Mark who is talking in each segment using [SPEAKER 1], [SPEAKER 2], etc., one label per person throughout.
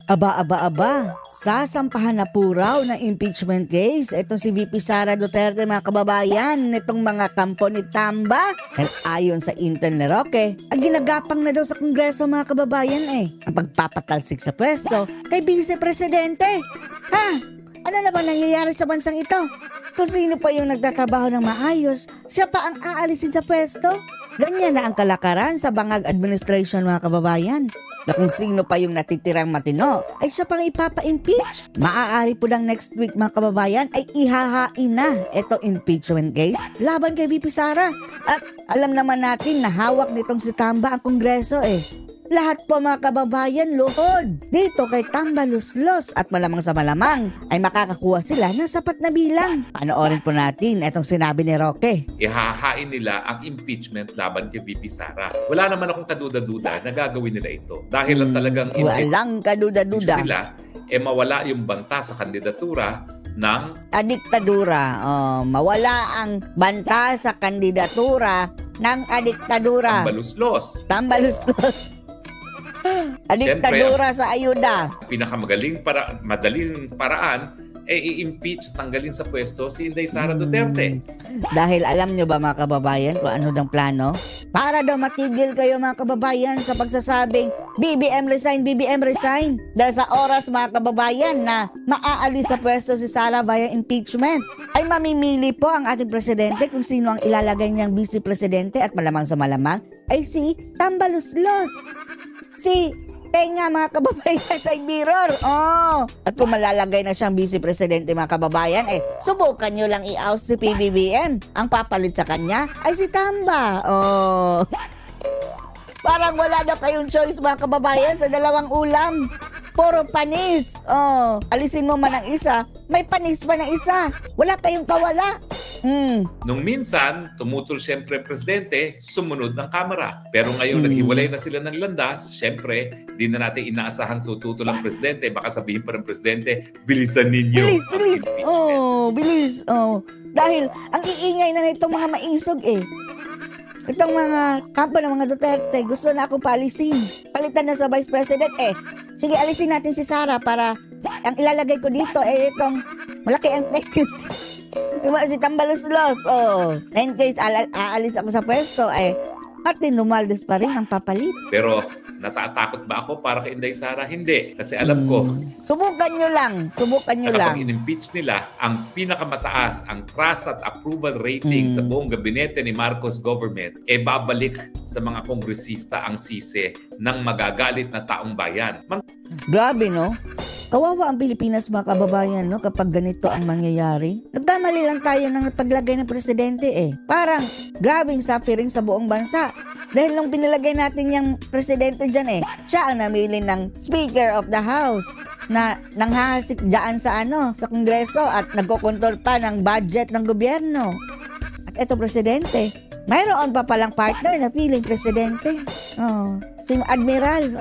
[SPEAKER 1] Aba. Sasampahan na po raw ng impeachment case itong si VP Sara Duterte, mga kababayan, nitong mga kampo ni Tamba. Dahil ayon sa intel ni Roque, ang ginagapang na daw sa Kongreso, mga kababayan, ang pagpapatalsik sa pwesto kay Vice Presidente. Ha? Ano na ba nangyayari sa bansang ito? Kung sino pa yung nagtatrabaho ng maayos, siya pa ang aalisin sa pwesto? Ganyan na ang kalakaran sa bangag administration, mga kababayan. Na kung sino pa yung natitirang matino, ay siya pang ipapa-impeach. Maaari po lang next week, mga kababayan, ay ihahain na ito impeachment case laban kay VP Sara. At alam naman natin na hawak nitong si Tamba ang Kongreso Lahat po, mga kababayan, luhod dito kay Tamba Luslos at malamang sa malamang ay makakakuha sila ng sapat na bilang. Panoorin po natin itong sinabi ni Roque.
[SPEAKER 2] Ihahain nila ang impeachment laban kay VP Sara. Wala naman akong kaduda-duda na gagawin nila ito. Dahil lang talagang
[SPEAKER 1] walang kaduda-duda
[SPEAKER 2] nila, mawala yung banta sa kandidatura ng
[SPEAKER 1] adiktadura. Mawala ang banta sa kandidatura ng adiktadura. Tamba Luslos. Adiktadura sa ayuda.
[SPEAKER 2] Pinakamagaling madaling paraan i-impeach, tanggalin sa pwesto si Inday Sara Duterte.
[SPEAKER 1] Dahil alam nyo ba, mga kababayan, kung ano daw plano? Para daw matigil kayo, mga kababayan, sa pagsasabing BBM resign. Dahil sa oras, mga kababayan, na maaalis sa pwesto si Sara via impeachment, ay mamimili po ang ating presidente kung sino ang ilalagay niyang vice presidente at malamang sa malamang ay si Tamba Luslos. Si Tenga, mga kababayan, sa mirror. At kung malalagay na siyang vice presidente, mga kababayan, subukan nyo lang i-oust si PBBM. Ang papalit sa kanya ay si Tamba. Parang wala na kayong choice, mga kababayan, sa dalawang ulam. Puro panis. Alisin mo man ang isa, may panis pa na isa. Wala kayong kawala.
[SPEAKER 2] Nung minsan, tumutol siyempre ang presidente, sumunod ng kamera. Pero ngayon, naghiwalay na sila ng landas. Siyempre, di na natin inaasahang tututol ang presidente. Baka sabihin pa ng presidente, bilisan ninyo.
[SPEAKER 1] Bilis. Bilis. Dahil ang iingay na nitong mga maisog Itong mga kampo ng mga Duterte, gusto na akong paalisin. Palitan na sa Vice President. Sige, alisin natin si Sara para ang ilalagay ko dito itong malaki ang si Tamba Luslos. In case aalis ako sa pwesto, Martin Romualdez pa rin ang papalit.
[SPEAKER 2] Pero natatakot ba ako para kay Inday Sara? Hindi. Kasi alam ko,
[SPEAKER 1] subukan nyo lang.
[SPEAKER 2] Kapag in-impeach nila, ang pinakamataas, ang trust at approval rating sa buong gabinete ni Marcos government, babalik sa mga kongresista ang sisi ng magagalit na taong bayan.
[SPEAKER 1] Grabe, no? Kawawa ang Pilipinas, mga kababayan, no? Kapag ganito ang mangyayari. Nagkamali lang tayo ng paglagay ng presidente Parang grabing suffering sa buong bansa. Dahil nung pinalagay natin yung presidente dyan siya ang namili ng Speaker of the House na nanghasik dyan sa Kongreso at nagkokontrol pa ng budget ng gobyerno. At eto presidente, mayroon pa palang partner na piling presidente. Si Admiral.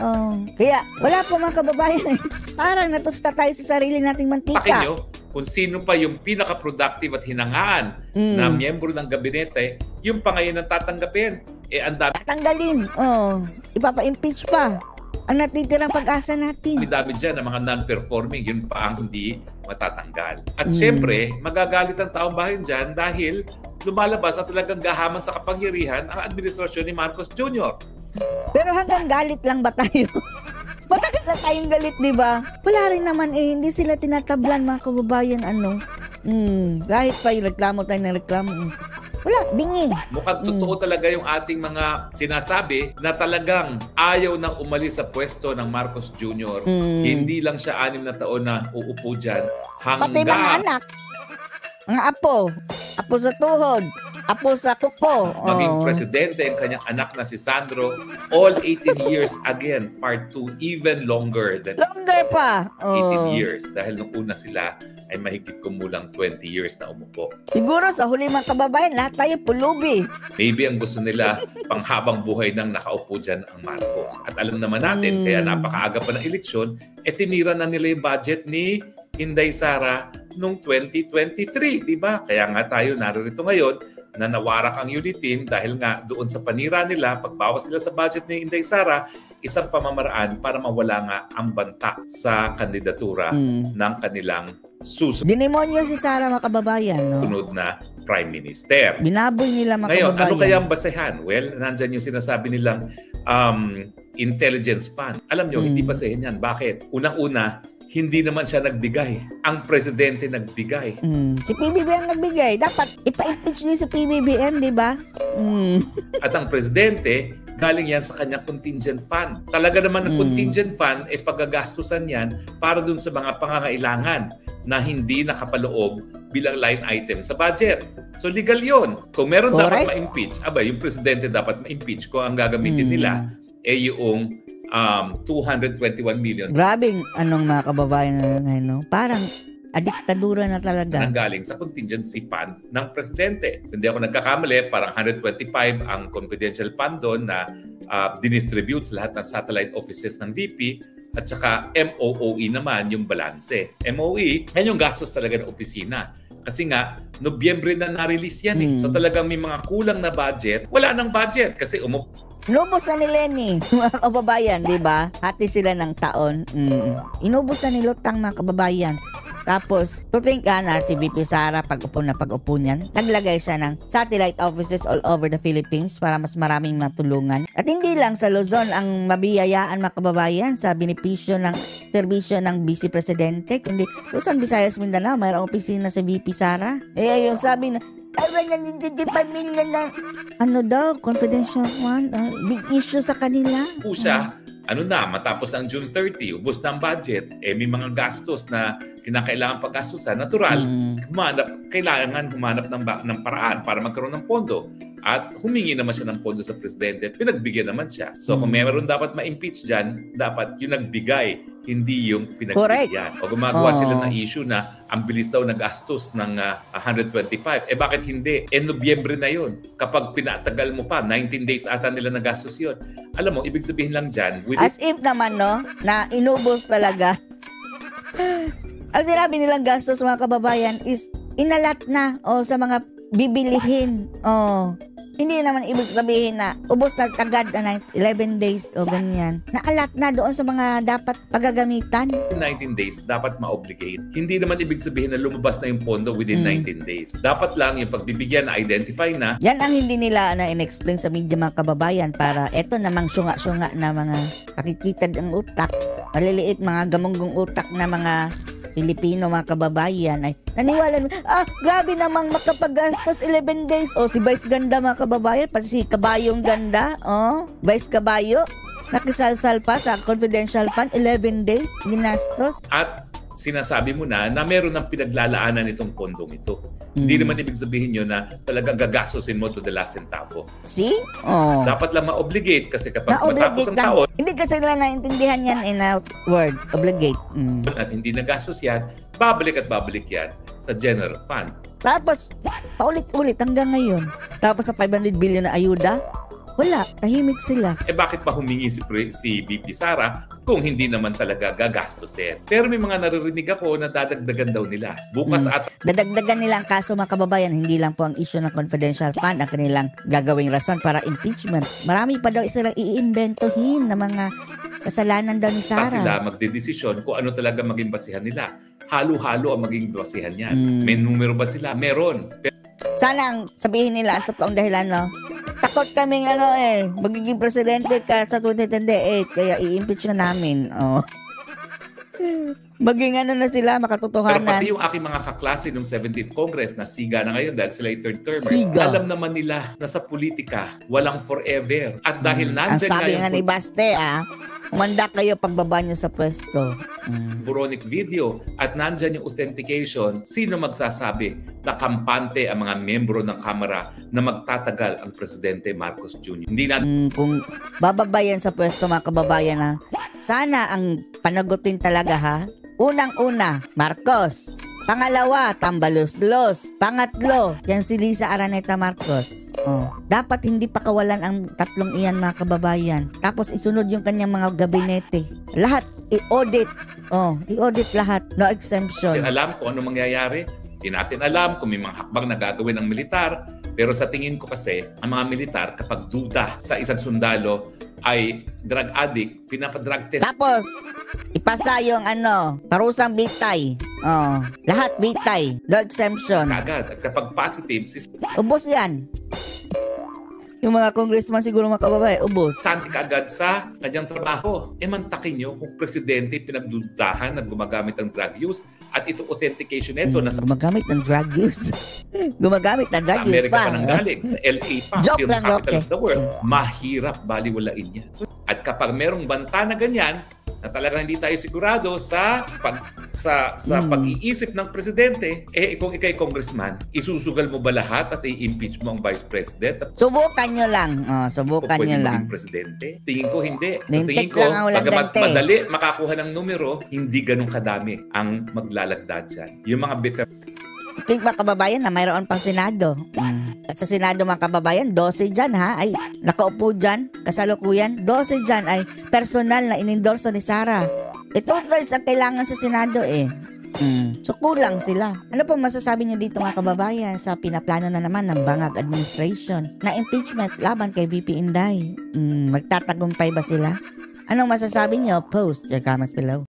[SPEAKER 1] Kaya wala po, mga kababayan parang natusta tayo sa sarili nating mantika.
[SPEAKER 2] Pakin nyo kung sino pa yung pinaka-productive at hinangaan na miyembro ng gabinete, yung pa ngayon ang tatanggapin. Ang dami.
[SPEAKER 1] Tanggalin. Ipapa-impeach pa. Ang natitirang pag-asa natin.
[SPEAKER 2] Dami dyan ng mga non-performing, yun pa ang hindi matatanggal. At syempre, magagalit ang taong bayan dyan dahil lumalabas at talagang gahaman sa kapangyarihan ang administrasyon ni Marcos Jr.
[SPEAKER 1] Pero hanggang galit lang ba tayo? Matagal na tayong galit, di ba? Wala rin naman hindi sila tinatablan, mga kababayan, kahit pa yung reklamo tayo ng reklamo. Wala, bingi.
[SPEAKER 2] Mukhang totoo talaga yung ating mga sinasabi na talagang ayaw nang umalis sa pwesto ng Marcos Jr. Hindi lang siya 6 na taon na uupo dyan.
[SPEAKER 1] Pati mga anak. Mga apo sa tuhod, apo sa kuko.
[SPEAKER 2] Maging presidente ang kanyang anak na si Sandro, all 18 years again, part 2, even longer than
[SPEAKER 1] longer pa.
[SPEAKER 2] 18 years. Dahil nung una sila ay mahigit kumulang 20 years na umupo.
[SPEAKER 1] Siguro sa huli, mga kababayan, lahat tayo pulubi.
[SPEAKER 2] Maybe ang gusto nila panghabang buhay nang nakaupo dyan ang Marcos. At alam naman natin, kaya napakaaga pa ng eleksyon, tinira na nila yung budget ni Inday Sara noong 2023, di ba? Kaya nga tayo narito ngayon na nawarak ang unit team dahil nga doon sa panira nila, pagbawas nila sa budget ni Inday Sara, isang pamamaraan para mawala nga ang banta sa kandidatura ng kanilang susunod
[SPEAKER 1] Dinimonyo si Sara, mga kababayan, no?
[SPEAKER 2] na Prime Minister.
[SPEAKER 1] Binaboy nila, mga
[SPEAKER 2] Ngayon,
[SPEAKER 1] kababayan.
[SPEAKER 2] ano kaya ang basehan? Well, nandyan yung sinasabi nilang intelligence fund. Alam nyo, hindi basehan yan. Bakit? Unang-una, hindi naman siya nagbigay. Ang presidente nagbigay.
[SPEAKER 1] Si PBBM nagbigay. Dapat ipa-impeach din si PBBM, di ba?
[SPEAKER 2] At ang presidente, galing yan sa kanyang contingent fund. Talaga naman ang contingent fund, pagagastusan yan para dun sa mga pangangailangan na hindi nakapaloob bilang line item sa budget. So legal yon. Kung meron dapat ma-impeach, yung presidente dapat ma-impeach kung ang gagamitin nila yung 221 million.
[SPEAKER 1] Grabing mga kababayan na ngayon, no? Parang diktadura na talaga.
[SPEAKER 2] Nanggaling sa contingency fund ng presidente. Hindi ako nagkakamali, parang 125 ang confidential fund doon na dinistribute sa lahat ng satellite offices ng VP at saka MOOE naman yung balanse. MOE, yan yung gastos talaga ng opisina. Kasi nga, Nobyembre na na-release yan eh. So talagang may mga kulang na budget. Wala nang budget kasi
[SPEAKER 1] inubos na ni Lenny, mga kababayan, di ba? Hati sila ng taon. Inubos na ni Lutang, mga kababayan. Tapos, to think na si VP Sara, pag-upo niyan, naglagay siya ng satellite offices all over the Philippines para mas maraming matulungan. At hindi lang sa Luzon ang mabiyayaan, mga kababayan, sa benepisyo ng serbisyo ng Vice Presidente, kundi Luzon, Visayas, Mindanao, mayroong opisina sa VP Sara. Yung sabi na, ay, 155 million na, confidential one, big issue sa kanila.
[SPEAKER 2] Siya, matapos ang June 30, ubos na ang budget, may mga gastos na kinakailangan paggastusan, natural, kailangan humanap ng paraan para magkaroon ng pondo. At humingi naman siya ng pondo sa presidente, pinagbigyan naman siya. So kung meron dapat ma-impeach dyan, dapat yung nagbigay, hindi yung pinagbigyan. O gumagawa sila ng issue na ang bilis daw na gastos ng 125. Bakit hindi? Nobyembre na yun. Kapag pinatagal mo pa, 19 days ata nila na gastos yun. Alam mo, ibig sabihin lang dyan,
[SPEAKER 1] as if naman, no, na inubos talaga. Ang sinabi nilang gastos, mga kababayan, is inalat na sa mga bibilihin. Hindi naman ibig sabihin na ubos na agad na 11 days o ganyan. Naalat na doon sa mga dapat pagagamitan.
[SPEAKER 2] 19 days, dapat ma-obligate. Hindi naman ibig sabihin na lumabas na yung pondo within 19 days. Dapat lang yung pagbibigyan na identify na.
[SPEAKER 1] Yan ang hindi nila na in-explain sa media, mga kababayan, para eto namang syunga-syunga na mga nakikitad ang utak. Maliliit mga gamunggong utak na mga Pilipino, mga kababayan, ay naniwala mo, grabe namang makapaggastos 11 days. Si Vice Ganda, mga kababayan, pati si Kabayong Ganda, Vice Kabayo, nakisalsal pa sa confidential fund, 11 days, ginastos.
[SPEAKER 2] At sinasabi mo na meron ng pinaglalaanan itong pondong ito. Hindi naman ibig sabihin yun na talagang gagastosin mo to the last centavo.
[SPEAKER 1] See?
[SPEAKER 2] Dapat lang ma-obligate kasi kapag matapos ang taon,
[SPEAKER 1] hindi kasi nila naintindihan yan in a word, obligate.
[SPEAKER 2] At hindi nagastos yan, babalik at babalik yan sa general fund.
[SPEAKER 1] Tapos, paulit-ulit hanggang ngayon. Tapos sa 500 billion na ayuda, wala, tahimik sila.
[SPEAKER 2] Bakit pa humingi si VP Sara kung hindi naman talaga gagastusin? Pero may mga naririnig ako na dadagdagan daw nila. Bukas at
[SPEAKER 1] dadagdagan nila ang kaso, mga kababayan. Hindi lang po ang issue ng confidential fund ang kanilang gagawing rason para impeachment. Marami pa daw silang iimbentohin na mga kasalanan daw ni Sara.
[SPEAKER 2] Sila magdedesisyon kung ano talaga maging basihan nila. Halo-halo ang maging basihan yan. May numero ba sila? Meron.
[SPEAKER 1] Sana ang sabihin nila ang totoong dahilan, no? Takot kaming magiging presidente ka sa 2028, kaya i-impeach na namin. Maging na sila, makatotohanan.
[SPEAKER 2] Pero pati yung aking mga kaklase nung 17th Congress na siga na ngayon dahil sila yung third termer, alam naman nila na sa politika, walang forever. At dahil nandyan
[SPEAKER 1] ang sabi nga ni Baste, umanda kayo pagbaba niyo sa pwesto.
[SPEAKER 2] Buronic video at nandyan yung authentication, sino magsasabi na kampante ang mga membro ng Kamara na magtatagal ang Presidente Marcos Jr. Hindi na
[SPEAKER 1] kung bababayan sa pwesto, mga kababayan, sana ang panagutin talaga, unang-una, Marcos. Pangalawa, Tambaluslos. Pangatlo, yan si Lisa Araneta Marcos. Dapat hindi pakawalan ang tatlong iyan, mga kababayan. Tapos isunod yung kanyang mga gabinete. Lahat, i-audit. I-audit lahat. No exemption.
[SPEAKER 2] Alam kung ano mangyayari. Hindi natin alam kung may mga hakbang na gagawin ng militar. Pero sa tingin ko kasi, ang mga militar, kapag duda sa isang sundalo ay drug addict, pinapadrug test.
[SPEAKER 1] Tapos, ipasa yung parusang bitay. Oh, lahat bitay. No exemption.
[SPEAKER 2] Kaagad. At kapag positive, si
[SPEAKER 1] Ubos yan. Yung mga congressman siguro mga kababayan, ubos.
[SPEAKER 2] Santi kaagad sa kanyang trabaho. Mantakin nyo kung presidente pinagdudahan na gumagamit ng drug use at ito authentication nito na sa
[SPEAKER 1] Gumagamit ng drug use. Gumagamit ng drug use
[SPEAKER 2] Amerika
[SPEAKER 1] pa.
[SPEAKER 2] pa nang galing, sa LA pa,
[SPEAKER 1] Joke
[SPEAKER 2] yung
[SPEAKER 1] lang,
[SPEAKER 2] capital
[SPEAKER 1] Roque.
[SPEAKER 2] of the world, mahirap baliwalain yan. At kapag merong banta na ganyan, na talagang hindi tayo sigurado sa pag-iisip ng presidente, kung ikay congressman, isusugal mo ba lahat at i-impeach mo ang vice president?
[SPEAKER 1] Subukan nyo lang. Subukan
[SPEAKER 2] Pwede
[SPEAKER 1] nyo
[SPEAKER 2] maging
[SPEAKER 1] lang.
[SPEAKER 2] presidente? Tingin ko hindi. Sa
[SPEAKER 1] Lintik
[SPEAKER 2] tingin ko,
[SPEAKER 1] lang ang walang
[SPEAKER 2] bagamat
[SPEAKER 1] dante.
[SPEAKER 2] madali makakuha ng numero, hindi ganun kadami ang maglalagda dyan. Yung mga veteran
[SPEAKER 1] Think mga kababayan na mayroon pang Senado. At sa Senado mga kababayan, 12 dyan ay nakaupo dyan, kasalukuyan. 12 dyan ay personal na inendorso ni Sara. 2/3 ang kailangan sa Senado So kulang sila. Ano po masasabi niyo dito mga kababayan sa pinaplano na naman ng Bangag Administration na impeachment laban kay VP Inday? Magtatagumpay ba sila? Anong masasabi niyo? Post your comments below.